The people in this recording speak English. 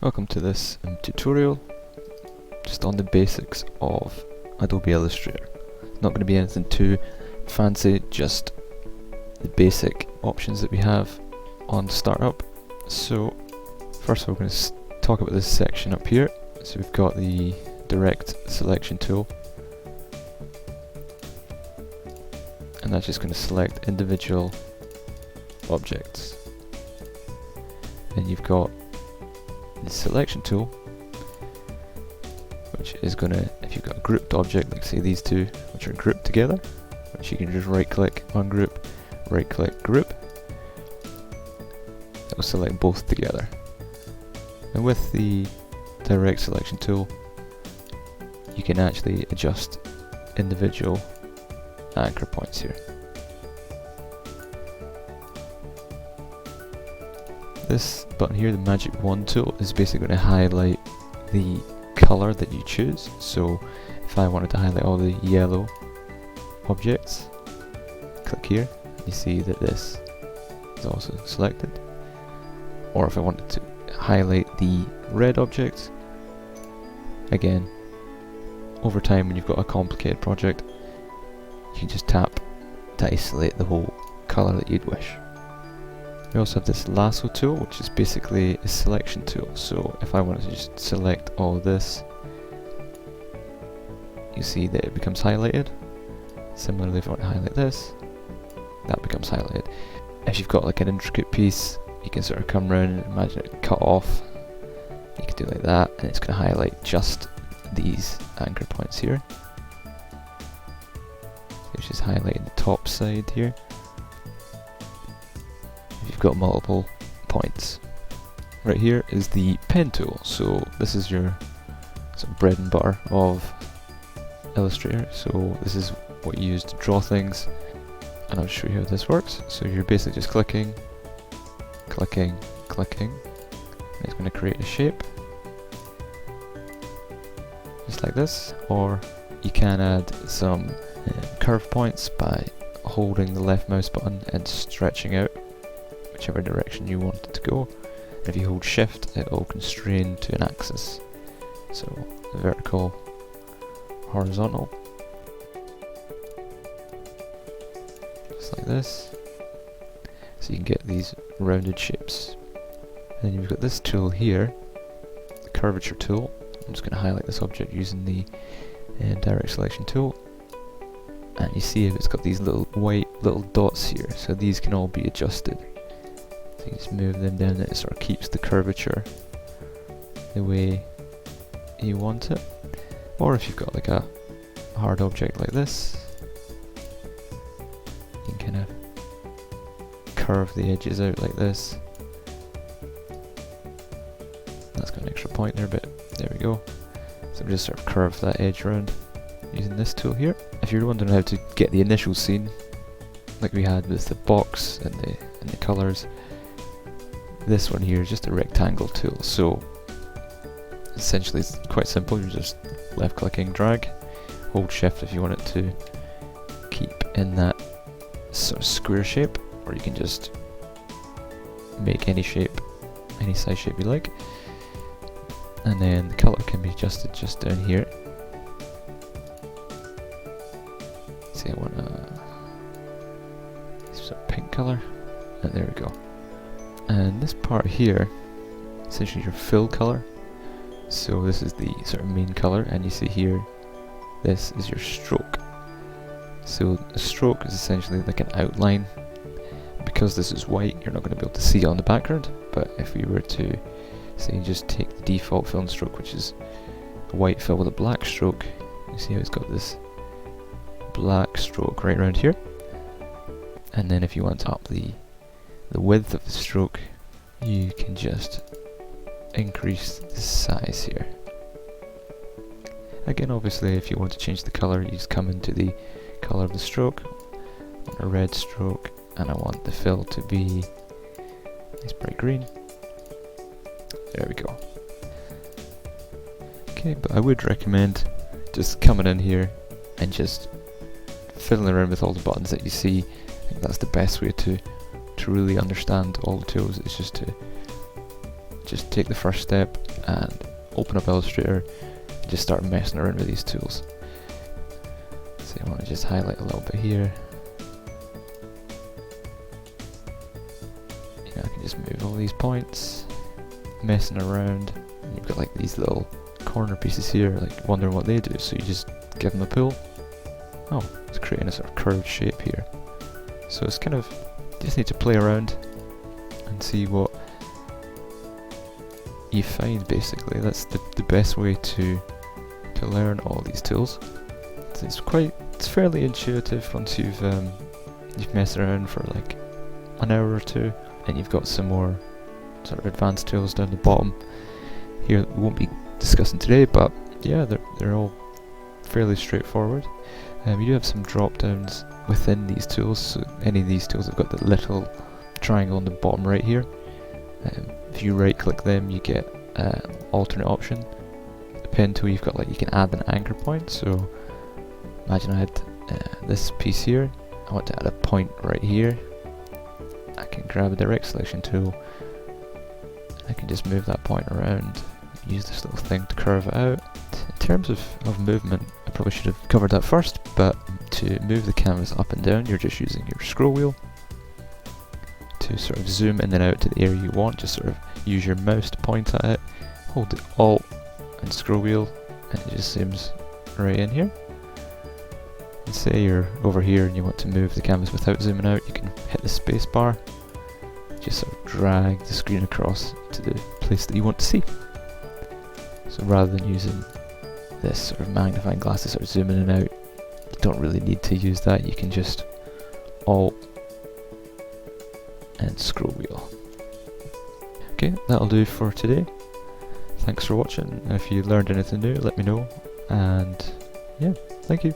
Welcome to this tutorial just on the basics of Adobe Illustrator. It's not going to be anything too fancy, just the basic options that we have on startup. So first we're going to talk about this section up here. So we've got the direct selection tool, and that's just going to select individual objects. Then you've got the selection tool, which is going to, if you've got a grouped object, like say these two, which are grouped together, which you can just right click, ungroup, right click, group, it will select both together. And with the direct selection tool, you can actually adjust individual anchor points here. This button here, the magic wand tool, is basically going to highlight the color that you choose. So if I wanted to highlight all the yellow objects, click here, you see that this is also selected. Or if I wanted to highlight the red objects, again, over time when you've got a complicated project, you can just tap to isolate the whole color that you'd wish. We also have this lasso tool, which is basically a selection tool. So if I wanted to just select all of this, you see that it becomes highlighted. Similarly, if I want to highlight this, that becomes highlighted. If you've got like an intricate piece, you can sort of come around and imagine it cut off. You can do it like that, and it's going to highlight just these anchor points here. So it's just highlighting the top side here. You've got multiple points. Right here is the pen tool. So this is your sort of bread and butter of Illustrator. So this is what you use to draw things, and I'll show you how this works. So you're basically just clicking, clicking, clicking, and it's going to create a shape just like this. Or you can add some curve points by holding the left mouse button and stretching out whichever direction you want it to go. And if you hold shift, it will constrain to an axis. So vertical, horizontal, just like this. So you can get these rounded shapes. And then you've got this tool here, the curvature tool. I'm just going to highlight this object using the direct selection tool. And you see it's got these little white little dots here. So these can all be adjusted. So you just move them down and it sort of keeps the curvature the way you want it. Or if you've got like a hard object like this, you can kind of curve the edges out like this. That's got an extra point there, but there we go. So we just sort of curve that edge around using this tool here. If you're wondering how to get the initial scene, like we had with the box and the colours, this one here is just a rectangle tool. So essentially it's quite simple. You're just left clicking, drag, hold shift if you want it to keep in that sort of square shape, or you can just make any shape, any size shape you like. And then the colour can be adjusted just down here. Say I want a sort of pink colour, and there we go. And this part here, essentially your fill colour. So this is the sort of main colour, and you see here, this is your stroke. So a stroke is essentially like an outline. Because this is white, you're not going to be able to see it on the background, but if we were to say just take the default fill and stroke, which is a white fill with a black stroke, you see how it's got this black stroke right around here. And then if you want to up the width of the stroke, you can just increase the size here. Again, obviously if you want to change the colour, you just come into the colour of the stroke. I want a red stroke, and I want the fill to be nice bright green. There we go. Okay, but I would recommend just coming in here and just fiddling around with all the buttons that you see. I think that's the best way to really understand all the tools, is just to just take the first step and open up Illustrator and just start messing around with these tools. So I want to just highlight a little bit here. You know, I can just move all these points, messing around. And you've got like these little corner pieces here, like wondering what they do. So you just give them a pull. Oh, it's creating a sort of curved shape here. So it's kind of, you just need to play around and see what you find. Basically, that's the best way to learn all these tools. So it's fairly intuitive once you've messed around for like an hour or two, and you've got some more sort of advanced tools down the bottom here that we won't be discussing today, but yeah, they're all fairly straightforward. You do have some drop downs within these tools, so any of these tools have got the little triangle on the bottom right here. If you right click them, you get alternate option. The pen tool, you've got like, you can add an anchor point. So imagine I had this piece here, I want to add a point right here. I can grab a direct selection tool, I can just move that point around, use this little thing to curve it out. In terms of movement, I probably should have covered that first, but to move the canvas up and down, you're just using your scroll wheel. To sort of zoom in and out to the area you want, just sort of use your mouse to point at it, hold the Alt and scroll wheel, and it just zooms right in here. And say you're over here and you want to move the canvas without zooming out, you can hit the space bar, just sort of drag the screen across to the place that you want to see. So rather than using this sort of magnifying glass to sort of zoom in and out, you don't really need to use that, you can just Alt and scroll wheel. Okay, that'll do for today. Thanks for watching. If you learned anything new, let me know, and yeah, thank you.